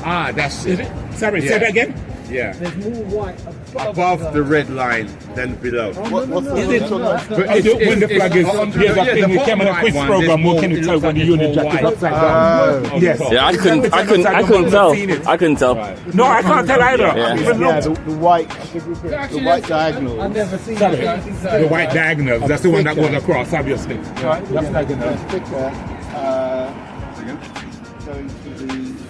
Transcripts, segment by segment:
Ah, that's Is it? Sorry, say that again. Yeah. There's more white Above the red line than below. What's Is it? When the flag is here's a thing, we came on a quiz program, what can you tell when the Union Jack is upside down? Yes. Yeah, I couldn't tell. I couldn't tell. No, I can't tell either. Yeah, the white diagonal. I've never seen the white diagonal. That's the one that goes across, obviously. That's diagonal.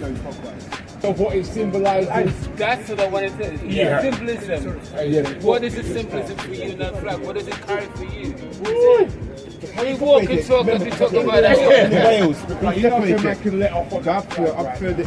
Going clockwise. So what it symbolizes? That's the one it is. Yeah. Symbolism. What is the symbolism for you in that flag? What does it carry for you? We walk and talk as we talk about that. Wales. You know, to make a little hot up for the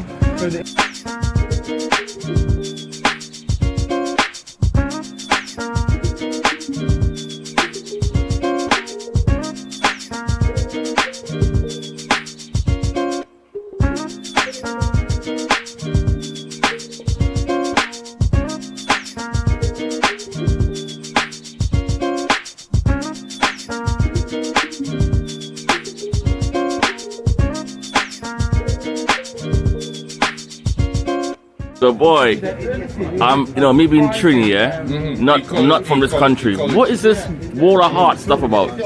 So boy, me being Trini, yeah, not from this country. What is this Wall of Heart stuff about?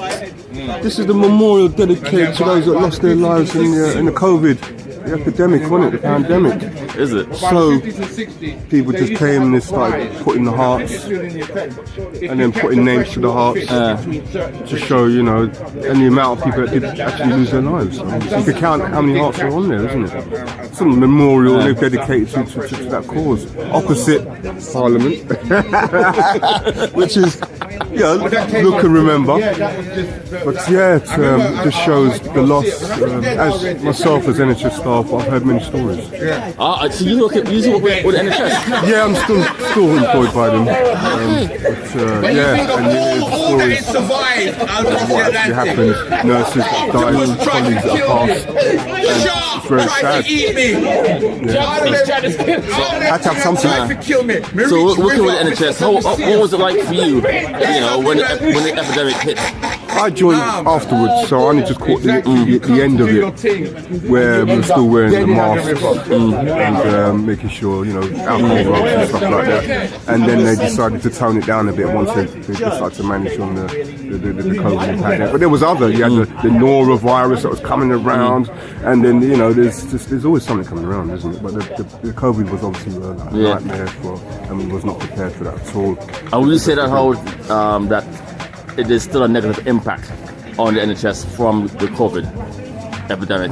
This is the memorial dedicated to those that lost their lives in the COVID, the epidemic, wasn't it? The pandemic. Is it? So people just came and they started putting the hearts and then putting names to the hearts to show, and the amount of people that did actually lose their lives. You can count how many hearts are on there, isn't it? Some memorial they've dedicated to that cause. Opposite Parliament, which is, look and remember. But it just shows the loss. As myself as NHS staff, I've heard many stories. So you work with NHS? Yeah, I'm still employed by them. And stories of what actually happened. Nurses that died, colleagues that passed. And it's very sad. Had to have something. So working with NHS, what was it like for you? When the epidemic hit? I joined afterwards, so I only just caught the end of it, where we were still wearing the masks and making sure, alcohol rubs and stuff like that. And then they decided to tone it down a bit once they decided to manage on the COVID pandemic. But there was you had the norovirus that was coming around, and then there's always something coming around, isn't it? But the COVID was obviously a nightmare and we was not prepared for that at all. And will you say that that it is still a negative impact on the NHS from the COVID epidemic?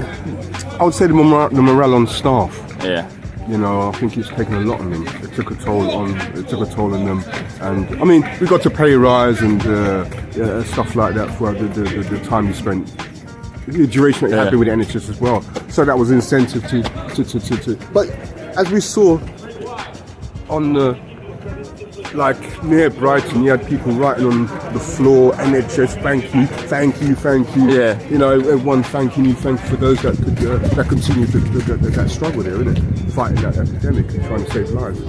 I would say the morale on staff. Yeah. I think it's taken a lot on them. It took a toll on them, and I mean, we got to pay rise and stuff like that for the time you spent, the duration that you had been with the NHS as well. So that was an incentive to. But as we saw on near Brighton, you had people writing on the floor, NHS, thank you. Yeah. Everyone thanking you for those that continue that struggle there, isn't it? Fighting that epidemic and trying to save lives.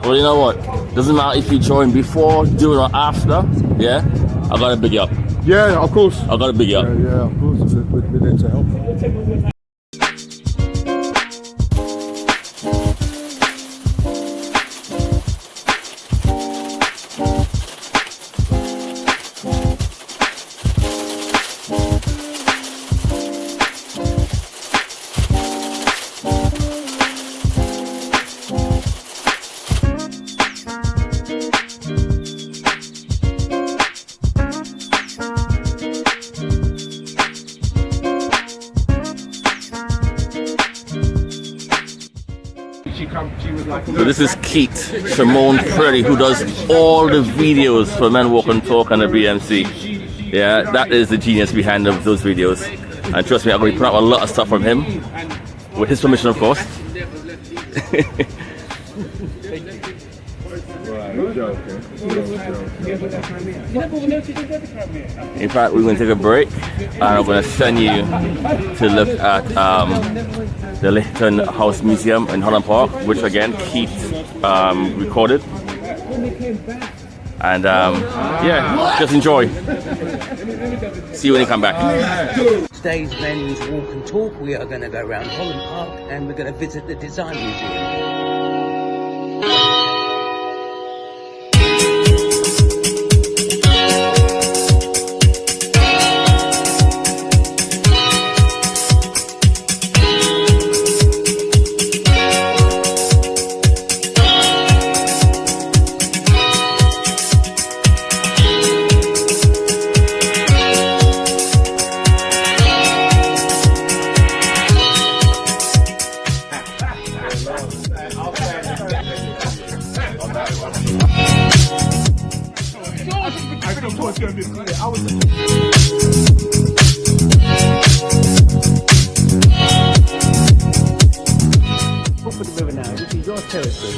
Well, you know what? Doesn't matter if you join before, during, or after. Yeah, I gotta big you up. Yeah, of course. I gotta big you up. Yeah, of course. We're there to help. So this is Keith, Sharmone Preddie, who does all the videos for Men Walk and Talk and the BMC. Yeah, that is the genius behind those videos. And trust me, I'm going to put out a lot of stuff from him, with his permission, of course. In fact, we're going to take a break, and I'm going to send you to look at the Leighton House Museum in Holland Park, which again Keith recorded. And yeah, just enjoy. See you when you come back. Today's Men's Walk and Talk, we are going to go around Holland Park and we're going to visit the Design Museum. Off of the river now, this is your territory.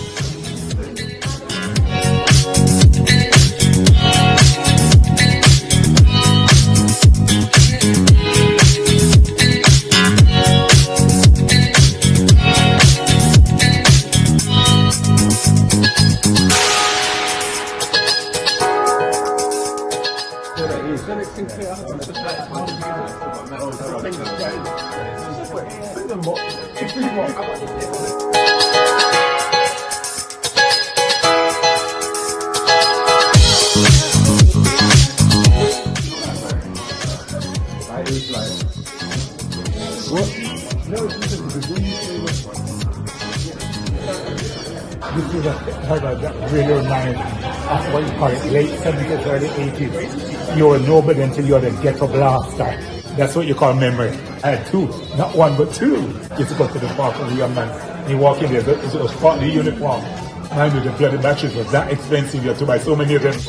This is a radio line of what you call it, late 70s, early 80s. You're a nobody until you're the ghetto blaster. That's what you call memory. I had two, not one but two. Used to go to the park with a young man. And you walk in there, it was partly uniform. Mind you, the bloody matches was that expensive. You had to buy so many of them.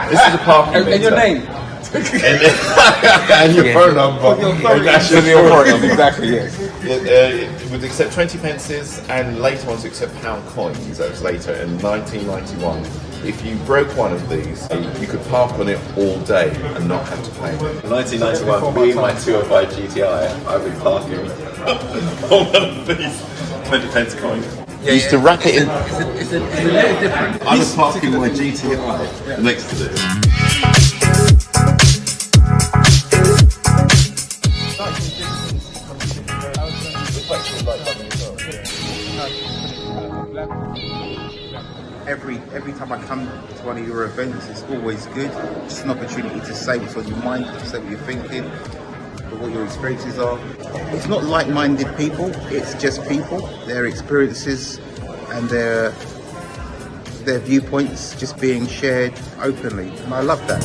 This is a park. And your name? And your phone number. And your phone number, exactly, yes. It would accept 20 pences and later on to accept pound coins. That was later in 1991. If you broke one of these, you could park on it all day and not have to pay. In 1991, me and my 205 GTI, I've been parking on one of these 20 pence coins. Used to wrap it in. It's a little different. I was parking my GTI next to this. Every time I come to one of your events, it's always good. It's an opportunity to say what's on your mind, to say what you're thinking, what your experiences are. It's not like-minded people, it's just people, their experiences and their viewpoints just being shared openly, and I love that.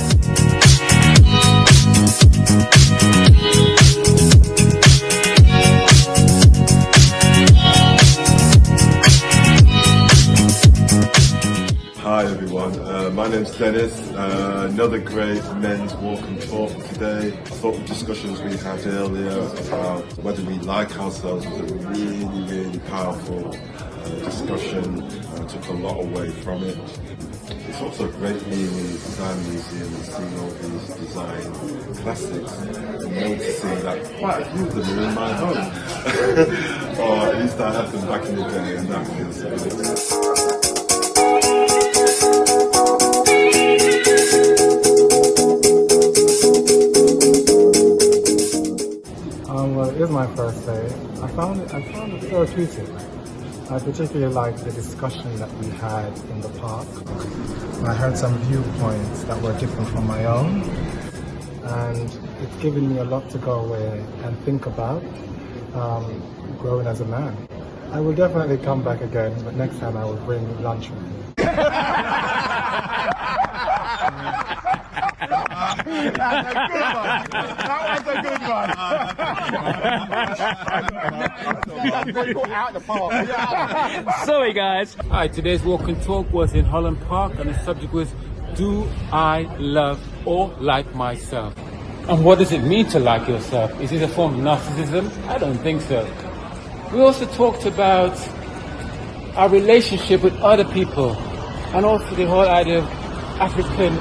Hi everyone, my name's Dennis. Another great men's walk and talk today. I thought the discussions we had earlier about whether we like ourselves was a really powerful discussion. Took a lot away from it. It's also great being in the design museum and seeing all these design classics and noticing that quite a few of them are in my home. Or at least I had them back in the day, and that feels good. Well, it was my first day. I found it therapeutic. I particularly liked the discussion that we had in the park. I heard some viewpoints that were different from my own, and it's given me a lot to go away and think about growing as a man. I will definitely come back again, but next time I will bring lunch with me. That's a good one. That was a good one. Sorry guys. Alright, today's walk and talk was in Holland Park and the subject was, do I love or like myself? And what does it mean to like yourself? Is it a form of narcissism? I don't think so. We also talked about our relationship with other people and also the whole idea of African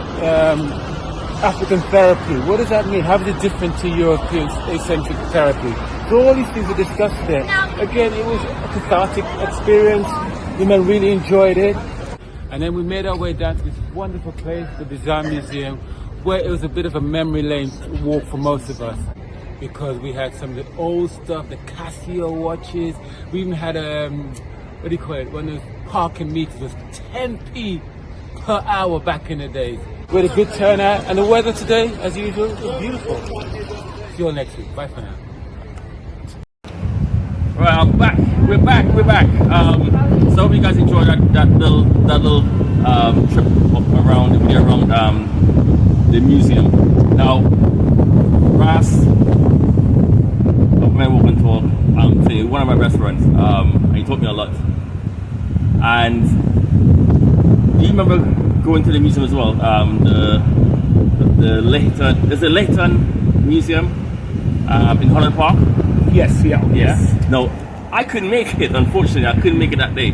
therapy. What does that mean? How is it different to European eccentric therapy? So all these things were discussed there. Again, it was a cathartic experience. Women really enjoyed it. And then we made our way down to this wonderful place, the Design Museum, where it was a bit of a memory lane walk for most of us. Because we had some of the old stuff, the Casio watches. We even had what do you call it? One of those parking meters was 10p per hour back in the days. We had a good turnout, and the weather today, as usual, was beautiful. See you all next week. Bye for now. Right, I'm back. We're back. So I hope you guys enjoyed that little trip around the museum. Now, Ras of Men Walk and Talk, one of my best friends, and he taught me a lot. And do you remember going to the museum as well? There's a Leighton Museum in Holland Park. Yes, yeah. No, I couldn't make it. Unfortunately, I couldn't make it that day.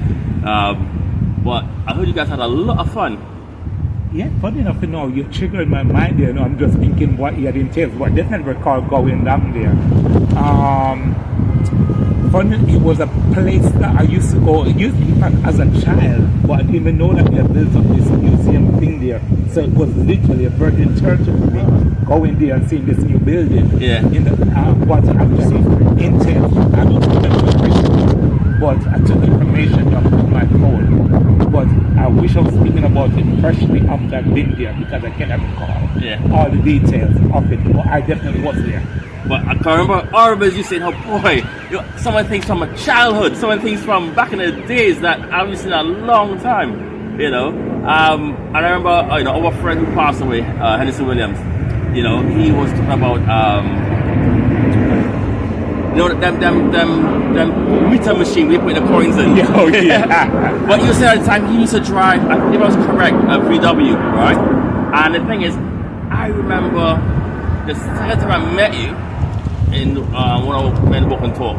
But I heard you guys had a lot of fun. Yeah, funny enough, you triggered my mind there. I'm just thinking what it entails. But I definitely recall going down there. Funny, it was a place that I used to go. It used to be as a child, but I didn't even know that they had built up this museum thing there. So it was literally a virgin church for me, going there and seeing this new building. Yeah. What actually entails. I don't remember but I took information from my phone. But I wish I was speaking about it freshly after I've been there because I cannot recall all the details of it. But I definitely was there. But I can remember all of us you saying, oh boy, some of the things from my childhood, some of the things from back in the days that I haven't seen in a long time, And I remember, our friend who passed away, Henderson Williams, he was talking about, them meter machine we put the coins in. Oh, yeah. But you said at the time he used to drive, I think it was correct, a VW, right? And the thing is, I remember the second time I met you in one of Men Walk and Talk,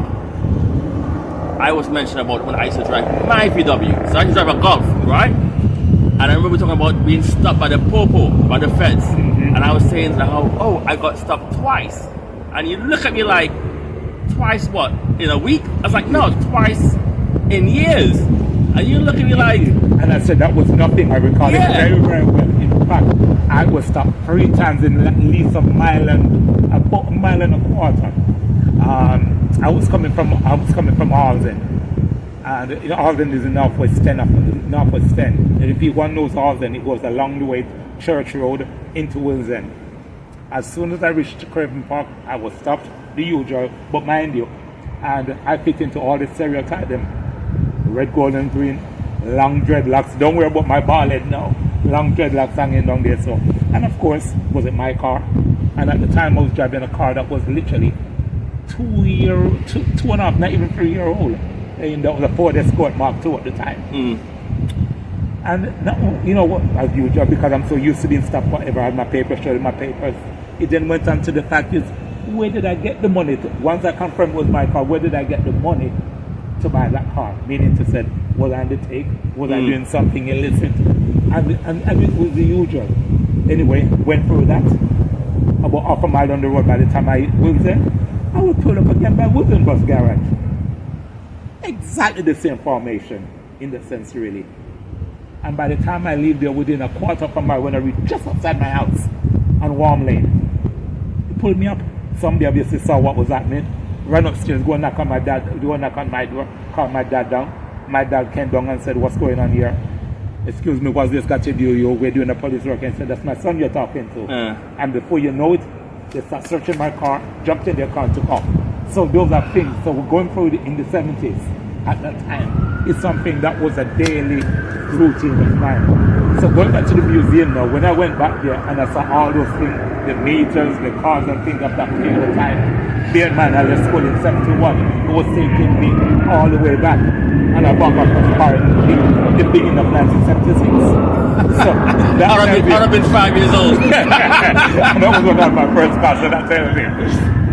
I was mentioning about when I used to drive my VW. So I used to drive a Golf, right? And I remember talking about being stopped by the popo, by the feds. And I was saying how, I got stopped twice. And you look at me like, twice what? In a week? I was like, no, twice in years. And you look at me like... And I said that was nothing. I recall it very, very well. In fact, I was stopped 3 times in at least about a mile and a quarter. I was coming from Halsden. And Halsden is in Northwest 10. And if anyone knows Halsden, it goes along the way Church Road into Wilson. As soon as I reached Craven Park, I was stopped, the usual, but mind you, and I fit into all the stereotypes, them red, gold, and green, long dreadlocks. Don't worry about my bald head now. Long dreadlocks hanging down there. So, and of course, was it my car? And at the time, I was driving a car that was literally 2.5, not even 3 year old. And that was a Ford Escort Mark II at the time. And now, as usual, because I'm so used to being stopped whatever, I had my papers, showed my papers. It then went on to the fact is, where did I get the money? Once I confirmed it was my car, where did I get the money to buy that car? Meaning to say, was I on the take? Was I doing something illicit? And it was the usual. Anyway, went through that. About half a mile on the road by the time I was there, I would pull up again by Wilson Bus Garage. Exactly the same formation, in the sense really. And by the time I leave there, within a quarter of a mile, when I reach just outside my house on Warm Lane, he pulled me up. Somebody obviously saw what was happening, ran upstairs, go and knock on my dad, go knock on my door, called my dad down. My dad came down and said, what's going on here? Excuse me, what's this got to do? We're doing a police work. And said, that's my son you're talking to. And before you know it, they start searching my car, jumped in their car and took off. So those are things. So we're going through in the 70s. at that time is something that was a daily routine of mine. So going back to the museum now, when I went back there and I saw all those things, the meters, the cars and things of that particular time, bear in mind I left school in 71, it was taking me all the way back. And I bought my first car in the beginning of 1976. So I'd have been 5 years old. that was when I had my first car, so that's everything.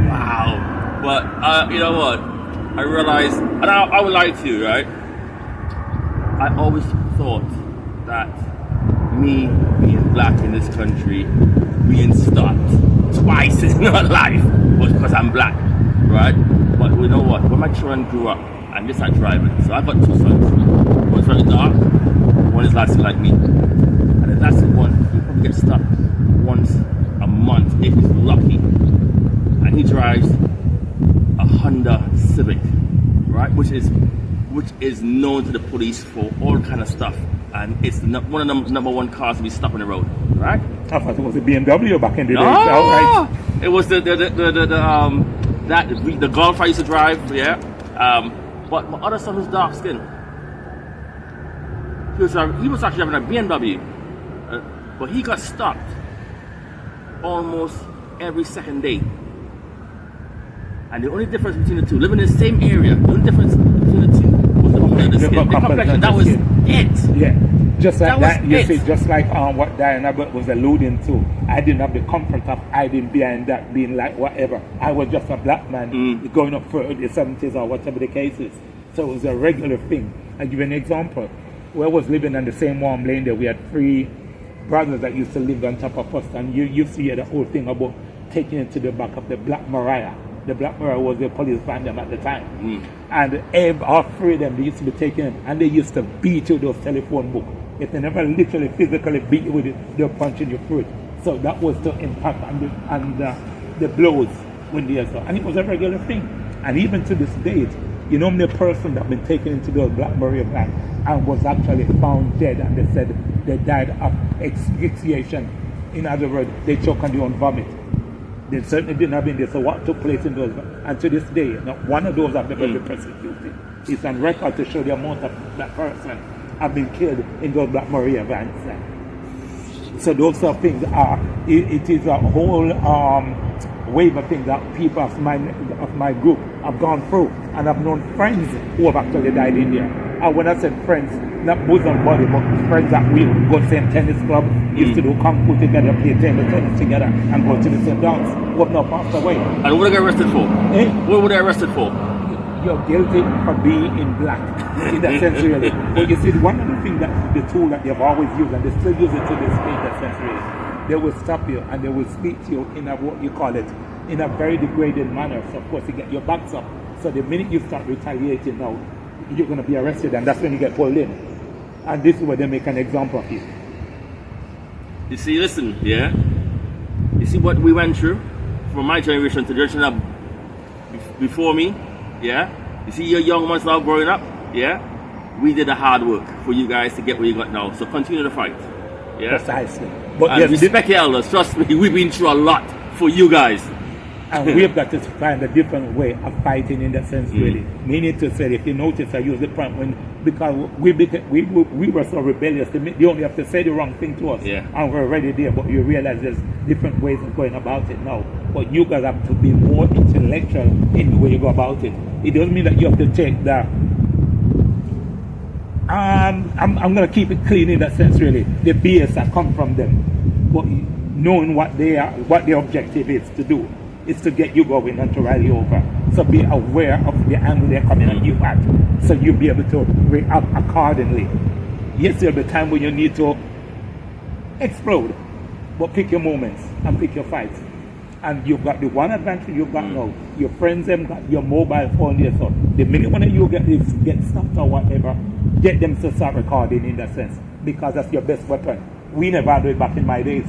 Wow. But you know what? I realized, and I would lie to you, right? I always thought that me being black in this country, being stopped twice in my life was because I'm black, right? But you know what? When my children grew up, and they start driving, so I've got two sons. One's very dark, one is lasting like me. And the last one, he probably gets stopped once a month if he's lucky. And he drives a Honda Civic, right? Which is known to the police for all kind of stuff. And it's one of the number one cars to be stopped on the road, right? I thought it was a BMW back in the day. No, it was the Golf I used to drive, yeah. But my other son was dark skinned. He was actually having a BMW, but he got stopped almost every second day. And the only difference between the two, living in the same area, the only difference between the two was the color of the skin. The complexion, that was it. Yeah, just like that. You it. see, just like what Diana was alluding to. I didn't have the comfort of hiding behind that, being like whatever. I was just a black man going up for the 70s or whatever the case is. So it was a regular thing. I'll give you an example. We was living on the same warm lane there. We had 3 brothers that used to live on top of us, and you used to hear the whole thing about taking it to the back of the Black Maria. The Black Maria was the police van them at the time. And all 3 of them, they used to be taken in, and they used to beat you with those telephone books. If they never literally physically beat you with it, they'll punch in your throat. So that was the impact on the blows when they saw. And it was a regular thing. And even to this date, you know the person that been taken into the Black Maria van and was actually found dead, and they said they died of asphyxiation. In other words, they choked on their own vomit. They certainly didn't have been there. So what took place in those, and to this day, not one of those have never been prosecuted. It's on record to show the amount of that person have been killed in those Black Maria vans. So those sort of things are, it is a whole wave of things that people of my group have gone through, and I've known friends who have actually died in there. And when I said friends, not bosom buddy, but friends that we go to the same tennis club, used to do kung fu together, play tennis together, and go to the same dance. Who have now passed away. And what did they get arrested for? What were they arrested for? You're guilty for being in black, in that sense really. But you see, one of the things that the tool that they've always used, and they still use it to this day, that sense really, they will stop you and they will speak to you in a, what you call it, in a very degraded manner. So of course you get your backs up. So the minute you start retaliating now, you're going to be arrested, and that's when you get pulled in. And this is where they make an example of you. You see, listen, yeah? You see what we went through from my generation to the generation of before me, yeah? You see your young ones now growing up, yeah? We did the hard work for you guys to get where you got now. So continue to fight, yeah? Precisely. But and respect your elders. Trust me, we've been through a lot for you guys. And we've got to find a different way of fighting in that sense, really. Meaning to say, if you notice, I use the point when, because we were so rebellious, they only have to say the wrong thing to us, and we're already there, but you realize there's different ways of going about it now. But you guys have to be more intellectual in the way you go about it. It doesn't mean that you have to take the, I'm going to keep it clean in that sense, really, the BS that come from them. But knowing what their objective is to do. Is to get you going and to rally over. So be aware of the angle they're coming at you at. So you'll be able to react accordingly. Yes, there'll be a time when you need to explode, but pick your moments and pick your fights. And you've got the one advantage you've got now. Your friends them got your mobile phone there. So the minute when you get stopped or whatever, get them to start recording in that sense. Because that's your best weapon. We never do it back in my days.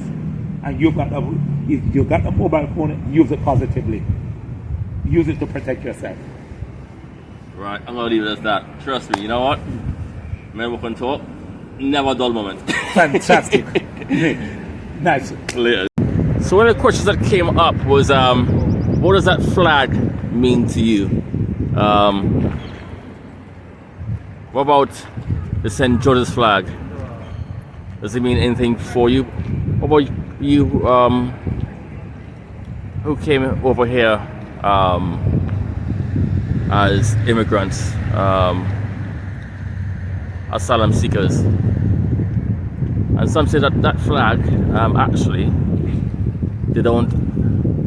And if you got a mobile phone, use it positively. Use it to protect yourself. Right, I'm gonna leave it as that. Trust me, you know what? Men Walk and Talk, never a dull moment. Fantastic. Nice. Later. So one of the questions that came up was, what does that flag mean to you? What about the St. George's flag? Does it mean anything for you? What about you who came over here as immigrants, asylum seekers? And some say that that flag, actually, they don't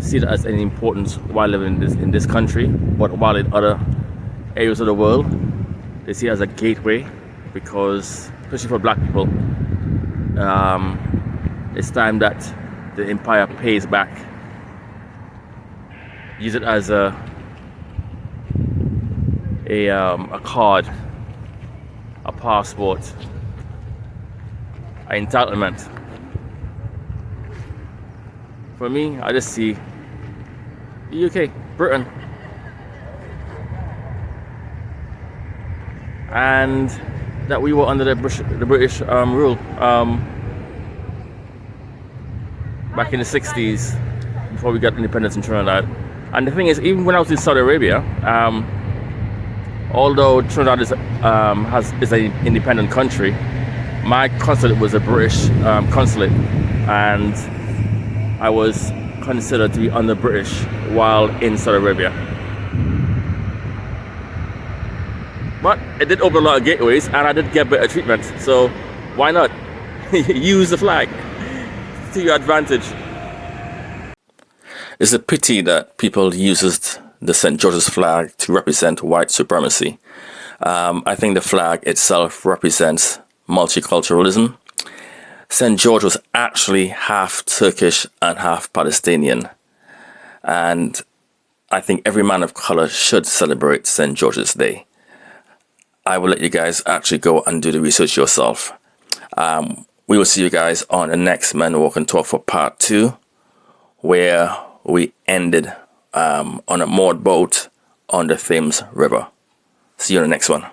see it as any importance while living in this country, but while in other areas of the world, they see it as a gateway, because, especially for black people, it's time that the empire pays back. Use it as a card, a passport, an entitlement. For me, I just see the UK, Britain, and that we were under the British rule back in the 60s, before we got independence in Trinidad. And the thing is, even when I was in Saudi Arabia, although Trinidad is an independent country, my consulate was a British consulate, and I was considered to be under British while in Saudi Arabia. But it did open a lot of gateways, and I did get better treatment. So why not use the flag to your advantage? It's a pity that people uses the St. George's flag to represent white supremacy. I think the flag itself represents multiculturalism. St. George was actually half Turkish and half Palestinian. And I think every man of color should celebrate St. George's Day. I will let you guys actually go and do the research yourself. We will see you guys on the next Men Walk and Talk for part 2, where we ended on a moored boat on the Thames River. See you on the next one.